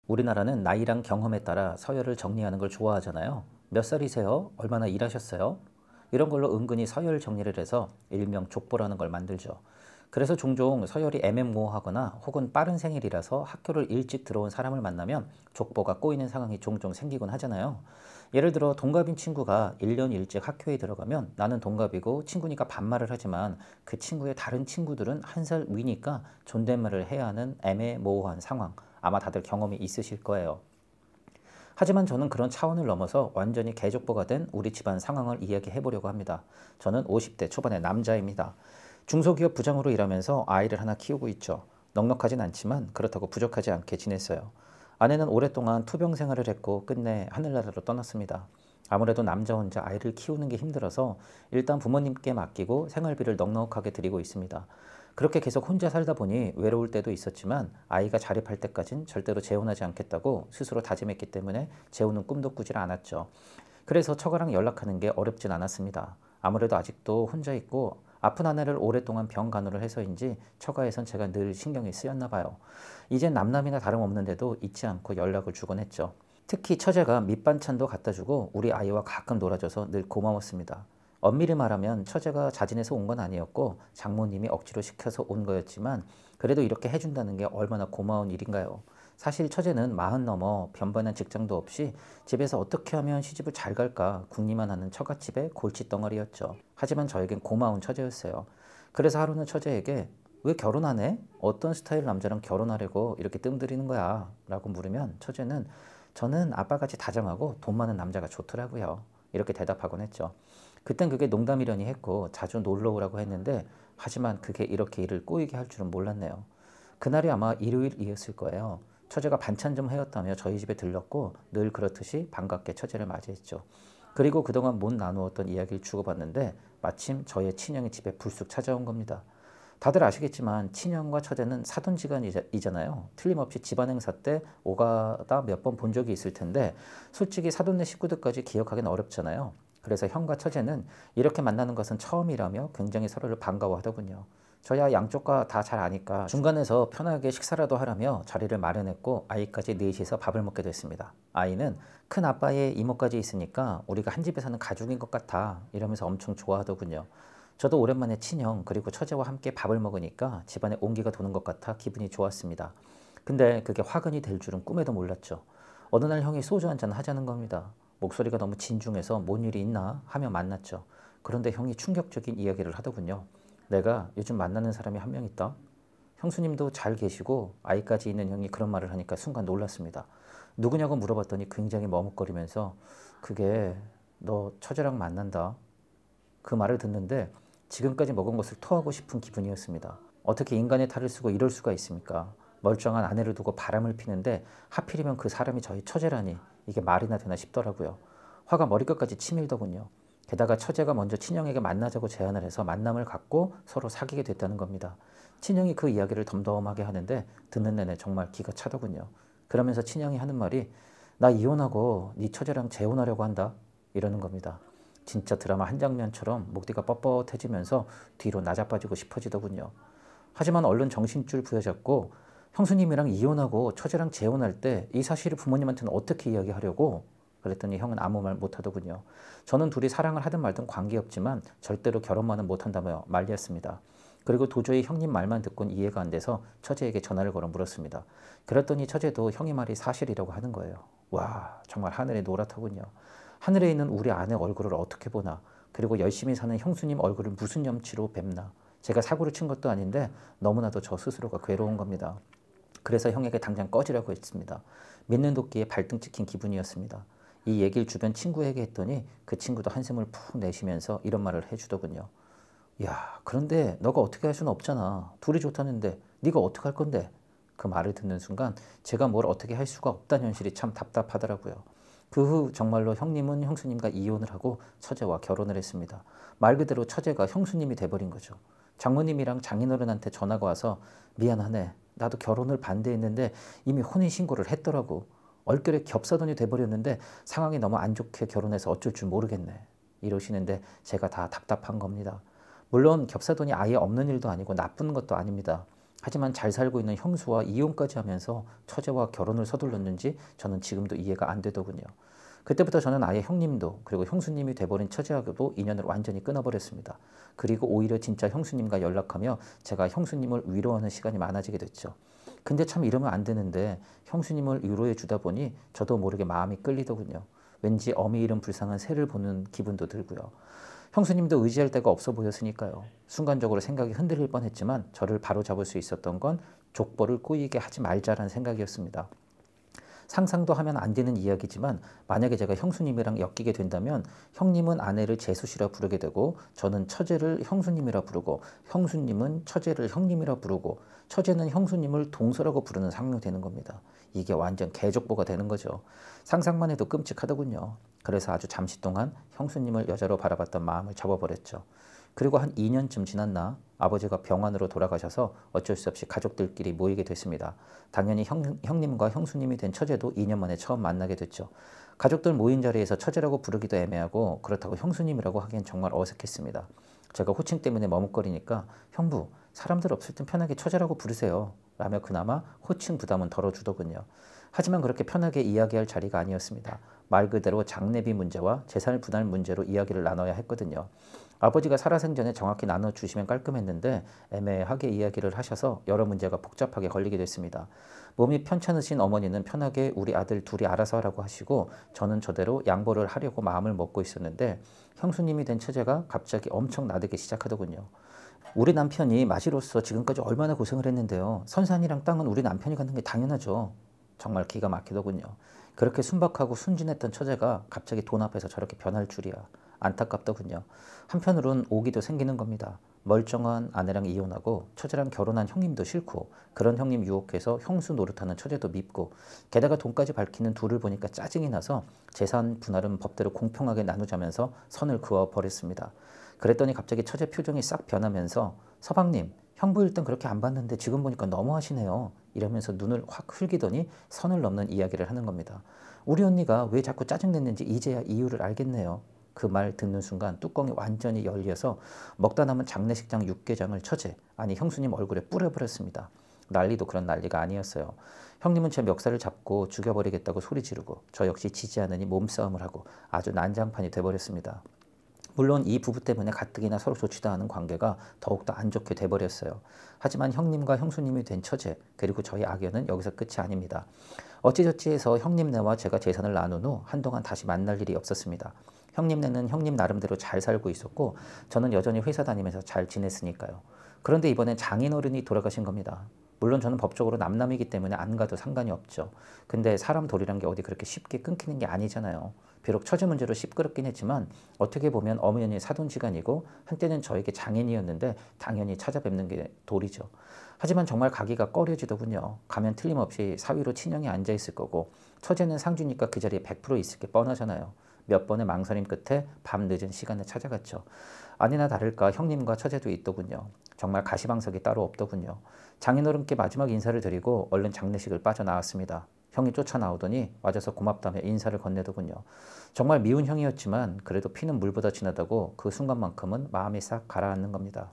우리나라는 나이랑 경험에 따라 서열을 정리하는 걸 좋아하잖아요. 몇 살이세요? 얼마나 일하셨어요? 이런 걸로 은근히 서열 정리를 해서 일명 족보라는 걸 만들죠. 그래서 종종 서열이 애매모호하거나 혹은 빠른 생일이라서 학교를 일찍 들어온 사람을 만나면 족보가 꼬이는 상황이 종종 생기곤 하잖아요. 예를 들어 동갑인 친구가 1년 일찍 학교에 들어가면 나는 동갑이고 친구니까 반말을 하지만 그 친구의 다른 친구들은 한 살 위니까 존댓말을 해야 하는 애매모호한 상황. 아마 다들 경험이 있으실 거예요. 하지만 저는 그런 차원을 넘어서 완전히 개족보가 된 우리 집안 상황을 이야기해 보려고 합니다. 저는 50대 초반의 남자입니다. 중소기업 부장으로 일하면서 아이를 하나 키우고 있죠. 넉넉하진 않지만 그렇다고 부족하지 않게 지냈어요. 아내는 오랫동안 투병 생활을 했고 끝내 하늘나라로 떠났습니다. 아무래도 남자 혼자 아이를 키우는 게 힘들어서 일단 부모님께 맡기고 생활비를 넉넉하게 드리고 있습니다. 그렇게 계속 혼자 살다 보니 외로울 때도 있었지만 아이가 자립할 때까진 절대로 재혼하지 않겠다고 스스로 다짐했기 때문에 재혼은 꿈도 꾸질 않았죠. 그래서 처가랑 연락하는 게 어렵진 않았습니다. 아무래도 아직도 혼자 있고 아픈 아내를 오랫동안 병 간호를 해서인지 처가에선 제가 늘 신경이 쓰였나 봐요. 이젠 남남이나 다름없는데도 잊지 않고 연락을 주곤 했죠. 특히 처제가 밑반찬도 갖다 주고 우리 아이와 가끔 놀아줘서 늘 고마웠습니다. 엄밀히 말하면 처제가 자진해서 온 건 아니었고 장모님이 억지로 시켜서 온 거였지만 그래도 이렇게 해준다는 게 얼마나 고마운 일인가요. 사실 처제는 40 넘어 변변한 직장도 없이 집에서 어떻게 하면 시집을 잘 갈까 궁리만 하는 처갓집의 골칫덩어리였죠. 하지만 저에겐 고마운 처제였어요. 그래서 하루는 처제에게 왜 결혼 안 해? 어떤 스타일 남자랑 결혼하려고 이렇게 뜸들이는 거야? 라고 물으면 처제는 저는 아빠같이 다정하고 돈 많은 남자가 좋더라고요. 이렇게 대답하곤 했죠. 그땐 그게 농담이려니 했고 자주 놀러 오라고 했는데 하지만 그게 이렇게 일을 꼬이게 할 줄은 몰랐네요. 그날이 아마 일요일이었을 거예요. 처제가 반찬 좀 해왔다며 저희 집에 들렀고 늘 그렇듯이 반갑게 처제를 맞이했죠. 그리고 그동안 못 나누었던 이야기를 주고받는데 마침 저의 친형이 집에 불쑥 찾아온 겁니다. 다들 아시겠지만 친형과 처제는 사돈지간이잖아요. 틀림없이 집안 행사 때 오가다 몇 번 본 적이 있을 텐데 솔직히 사돈네 식구들까지 기억하기는 어렵잖아요. 그래서 형과 처제는 이렇게 만나는 것은 처음이라며 굉장히 서로를 반가워하더군요. 저야 양쪽과 다 잘 아니까 중간에서 편하게 식사라도 하라며 자리를 마련했고 아이까지 넷이서 밥을 먹게 됐습니다. 아이는 큰 아빠의 이모까지 있으니까 우리가 한 집에 사는 가족인 것 같아 이러면서 엄청 좋아하더군요. 저도 오랜만에 친형 그리고 처제와 함께 밥을 먹으니까 집안에 온기가 도는 것 같아 기분이 좋았습니다. 근데 그게 화근이 될 줄은 꿈에도 몰랐죠. 어느 날 형이 소주 한잔 하자는 겁니다. 목소리가 너무 진중해서 뭔 일이 있나 하며 만났죠. 그런데 형이 충격적인 이야기를 하더군요. 내가 요즘 만나는 사람이 한 명 있다. 형수님도 잘 계시고 아이까지 있는 형이 그런 말을 하니까 순간 놀랐습니다. 누구냐고 물어봤더니 굉장히 머뭇거리면서 그게 너 처제랑 만난다. 그 말을 듣는데 지금까지 먹은 것을 토하고 싶은 기분이었습니다. 어떻게 인간의 탈을 쓰고 이럴 수가 있습니까? 멀쩡한 아내를 두고 바람을 피는데 하필이면 그 사람이 저희 처제라니 이게 말이나 되나 싶더라고요. 화가 머리끝까지 치밀더군요. 게다가 처제가 먼저 친형에게 만나자고 제안을 해서 만남을 갖고 서로 사귀게 됐다는 겁니다. 친형이 그 이야기를 덤덤하게 하는데 듣는 내내 정말 기가 차더군요. 그러면서 친형이 하는 말이 나 이혼하고 네 처제랑 재혼하려고 한다 이러는 겁니다. 진짜 드라마 한 장면처럼 목뒤가 뻣뻣해지면서 뒤로 나자빠지고 싶어지더군요. 하지만 얼른 정신줄 부여잡고 형수님이랑 이혼하고 처제랑 재혼할 때 이 사실을 부모님한테는 어떻게 이야기하려고? 그랬더니 형은 아무 말 못하더군요. 저는 둘이 사랑을 하든 말든 관계없지만 절대로 결혼만은 못한다며 말렸습니다. 그리고 도저히 형님 말만 듣고는 이해가 안 돼서 처제에게 전화를 걸어 물었습니다. 그랬더니 처제도 형의 말이 사실이라고 하는 거예요. 와, 정말 하늘이 노랗더군요. 하늘에 있는 우리 아내 얼굴을 어떻게 보나, 그리고 열심히 사는 형수님 얼굴을 무슨 염치로 뵙나. 제가 사고를 친 것도 아닌데 너무나도 저 스스로가 괴로운 겁니다. 그래서 형에게 당장 꺼지라고 했습니다. 믿는 도끼에 발등 찍힌 기분이었습니다. 이 얘기를 주변 친구에게 했더니 그 친구도 한숨을 푹 내쉬면서 이런 말을 해주더군요. 야, 그런데 너가 어떻게 할 수는 없잖아. 둘이 좋다는데 네가 어떻게 할 건데? 그 말을 듣는 순간 제가 뭘 어떻게 할 수가 없다는 현실이 참 답답하더라고요. 그 후 정말로 형님은 형수님과 이혼을 하고 처제와 결혼을 했습니다. 말 그대로 처제가 형수님이 돼버린 거죠. 장모님이랑 장인어른한테 전화가 와서 미안하네. 나도 결혼을 반대했는데 이미 혼인신고를 했더라고. 얼결에 겹사돈이 돼버렸는데 상황이 너무 안 좋게 결혼해서 어쩔 줄 모르겠네. 이러시는데 제가 다 답답한 겁니다. 물론 겹사돈이 아예 없는 일도 아니고 나쁜 것도 아닙니다. 하지만 잘 살고 있는 형수와 이혼까지 하면서 처제와 결혼을 서둘렀는지 저는 지금도 이해가 안 되더군요. 그때부터 저는 아예 형님도 그리고 형수님이 돼버린 처제하고도 인연을 완전히 끊어버렸습니다. 그리고 오히려 진짜 형수님과 연락하며 제가 형수님을 위로하는 시간이 많아지게 됐죠. 근데 참 이러면 안 되는데 형수님을 위로해 주다 보니 저도 모르게 마음이 끌리더군요. 왠지 어미 잃은 불쌍한 새를 보는 기분도 들고요. 형수님도 의지할 데가 없어 보였으니까요. 순간적으로 생각이 흔들릴 뻔했지만 저를 바로잡을 수 있었던 건 족보를 꼬이게 하지 말자라는 생각이었습니다. 상상도 하면 안 되는 이야기지만 만약에 제가 형수님이랑 엮이게 된다면 형님은 아내를 제수씨라 부르게 되고 저는 처제를 형수님이라 부르고 형수님은 처제를 형님이라 부르고 처제는 형수님을 동서라고 부르는 상황이 되는 겁니다. 이게 완전 개족보가 되는 거죠. 상상만 해도 끔찍하더군요. 그래서 아주 잠시 동안 형수님을 여자로 바라봤던 마음을 접어버렸죠. 그리고 한 2년쯤 지났나 아버지가 병환으로 돌아가셔서 어쩔 수 없이 가족들끼리 모이게 됐습니다. 당연히 형님과 형수님이 된 처제도 2년 만에 처음 만나게 됐죠. 가족들 모인 자리에서 처제라고 부르기도 애매하고 그렇다고 형수님이라고 하기엔 정말 어색했습니다. 제가 호칭 때문에 머뭇거리니까 형부, 사람들 없을 땐 편하게 처제라고 부르세요 라며 그나마 호칭 부담은 덜어주더군요. 하지만 그렇게 편하게 이야기할 자리가 아니었습니다. 말 그대로 장례비 문제와 재산 분할 문제로 이야기를 나눠야 했거든요. 아버지가 살아생전에 정확히 나눠주시면 깔끔했는데 애매하게 이야기를 하셔서 여러 문제가 복잡하게 걸리게 됐습니다. 몸이 편찮으신 어머니는 편하게 우리 아들 둘이 알아서 하라고 하시고 저는 저대로 양보를 하려고 마음을 먹고 있었는데 형수님이 된 처제가 갑자기 엄청 나대기 시작하더군요. 우리 남편이 마시로서 지금까지 얼마나 고생을 했는데요. 선산이랑 땅은 우리 남편이 갖는 게 당연하죠. 정말 기가 막히더군요. 그렇게 순박하고 순진했던 처제가 갑자기 돈 앞에서 저렇게 변할 줄이야. 안타깝더군요. 한편으론 오기도 생기는 겁니다. 멀쩡한 아내랑 이혼하고 처제랑 결혼한 형님도 싫고 그런 형님 유혹해서 형수 노릇하는 처제도 밉고 게다가 돈까지 밝히는 둘을 보니까 짜증이 나서 재산 분할은 법대로 공평하게 나누자면서 선을 그어버렸습니다. 그랬더니 갑자기 처제 표정이 싹 변하면서 서방님, 형부일 땐 그렇게 안 봤는데 지금 보니까 너무하시네요. 이러면서 눈을 확 흘기더니 선을 넘는 이야기를 하는 겁니다. 우리 언니가 왜 자꾸 짜증냈는지 이제야 이유를 알겠네요. 그 말 듣는 순간 뚜껑이 완전히 열려서 먹다 남은 장례식장 육개장을 처제, 아니 형수님 얼굴에 뿌려버렸습니다. 난리도 그런 난리가 아니었어요. 형님은 제 멱살을 잡고 죽여버리겠다고 소리 지르고 저 역시 지지 않으니 몸싸움을 하고 아주 난장판이 돼버렸습니다. 물론 이 부부 때문에 가뜩이나 서로 좋지도 않은 관계가 더욱더 안 좋게 돼버렸어요. 하지만 형님과 형수님이 된 처제 그리고 저희 악연은 여기서 끝이 아닙니다. 어찌저찌해서 형님네와 제가 재산을 나눈 후 한동안 다시 만날 일이 없었습니다. 형님네는 형님 나름대로 잘 살고 있었고 저는 여전히 회사 다니면서 잘 지냈으니까요. 그런데 이번엔 장인어른이 돌아가신 겁니다. 물론 저는 법적으로 남남이기 때문에 안 가도 상관이 없죠. 근데 사람 돌이란 게 어디 그렇게 쉽게 끊기는 게 아니잖아요. 비록 처제 문제로 시끄럽긴 했지만 어떻게 보면 어머니의 사돈지간이고 한때는 저에게 장인이었는데 당연히 찾아뵙는 게 도리죠. 하지만 정말 가기가 꺼려지더군요. 가면 틀림없이 사위로 친형이 앉아있을 거고 처제는 상주니까 그 자리에 100% 있을 게 뻔하잖아요. 몇 번의 망설임 끝에 밤 늦은 시간에 찾아갔죠. 아니나 다를까 형님과 처제도 있더군요. 정말 가시방석이 따로 없더군요. 장인어른께 마지막 인사를 드리고 얼른 장례식을 빠져나왔습니다. 형이 쫓아나오더니 와줘서 고맙다며 인사를 건네더군요. 정말 미운 형이었지만 그래도 피는 물보다 진하다고 그 순간만큼은 마음이 싹 가라앉는 겁니다.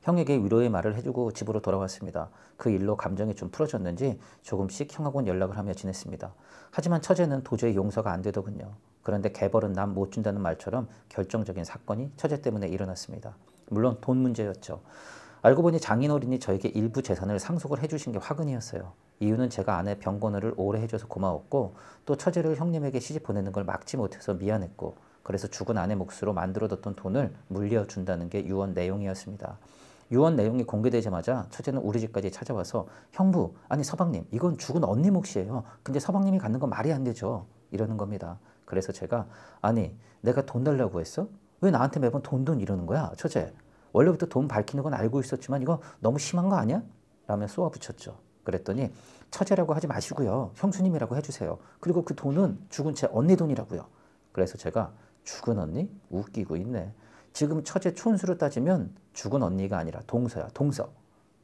형에게 위로의 말을 해주고 집으로 돌아왔습니다. 그 일로 감정이 좀 풀어졌는지 조금씩 형하고는 연락을 하며 지냈습니다. 하지만 처제는 도저히 용서가 안 되더군요. 그런데 개벌은 남 못 준다는 말처럼 결정적인 사건이 처제 때문에 일어났습니다. 물론 돈 문제였죠. 알고 보니 장인어른이 저에게 일부 재산을 상속을 해주신 게 화근이었어요. 이유는 제가 아내 병건호를 오래 해줘서 고마웠고 또 처제를 형님에게 시집 보내는 걸 막지 못해서 미안했고 그래서 죽은 아내 몫으로 만들어뒀던 돈을 물려준다는 게 유언 내용이었습니다. 유언 내용이 공개되자마자 처제는 우리 집까지 찾아와서 형부, 아니 서방님, 이건 죽은 언니 몫이에요. 근데 서방님이 갖는 건 말이 안 되죠. 이러는 겁니다. 그래서 제가 아니 내가 돈 달라고 했어? 왜 나한테 매번 돈 이러는 거야 처제? 원래부터 돈 밝히는 건 알고 있었지만 이거 너무 심한 거 아니야? 라며 쏘아붙였죠. 그랬더니 처제라고 하지 마시고요. 형수님이라고 해주세요. 그리고 그 돈은 죽은 제 언니 돈이라고요. 그래서 제가 죽은 언니? 웃기고 있네. 지금 처제 촌수로 따지면 죽은 언니가 아니라 동서야, 동서.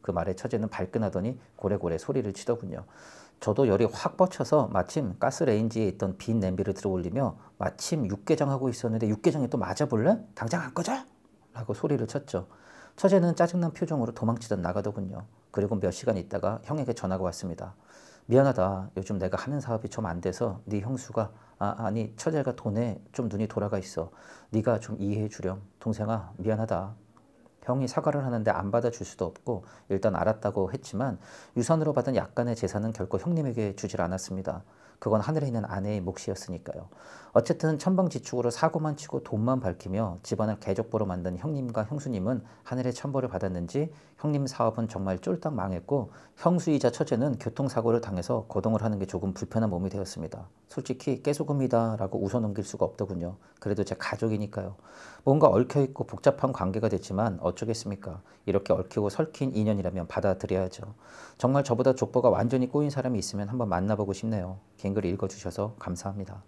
그 말에 처제는 발끈하더니 고래고래 소리를 치더군요. 저도 열이 확 뻗쳐서 마침 가스레인지에 있던 빈 냄비를 들어 올리며 마침 육개장하고 있었는데 육개장에 또 맞아볼래? 당장 안 꺼져? 라고 소리를 쳤죠. 처제는 짜증난 표정으로 도망치듯 나가더군요. 그리고 몇 시간 있다가 형에게 전화가 왔습니다. 미안하다. 요즘 내가 하는 사업이 좀 안 돼서 네 형수가 아니 처제가 돈에 좀 눈이 돌아가 있어. 네가 좀 이해해 주렴. 동생아 미안하다. 형이 사과를 하는데 안 받아줄 수도 없고 일단 알았다고 했지만 유산으로 받은 약간의 재산은 결코 형님에게 주질 않았습니다. 그건 하늘에 있는 아내의 몫이었으니까요. 어쨌든 천방지축으로 사고만 치고 돈만 밝히며 집안을 개족보로 만든 형님과 형수님은 하늘의 천벌을 받았는지 형님 사업은 정말 쫄딱 망했고 형수이자 처제는 교통사고를 당해서 거동을 하는 게 조금 불편한 몸이 되었습니다. 솔직히 깨소금이다 라고 웃어넘길 수가 없더군요. 그래도 제 가족이니까요. 뭔가 얽혀있고 복잡한 관계가 됐지만 어쩌겠습니까. 이렇게 얽히고 설킨 인연이라면 받아들여야죠. 정말 저보다 족보가 완전히 꼬인 사람이 있으면 한번 만나보고 싶네요. 긴 글 읽어주셔서 감사합니다.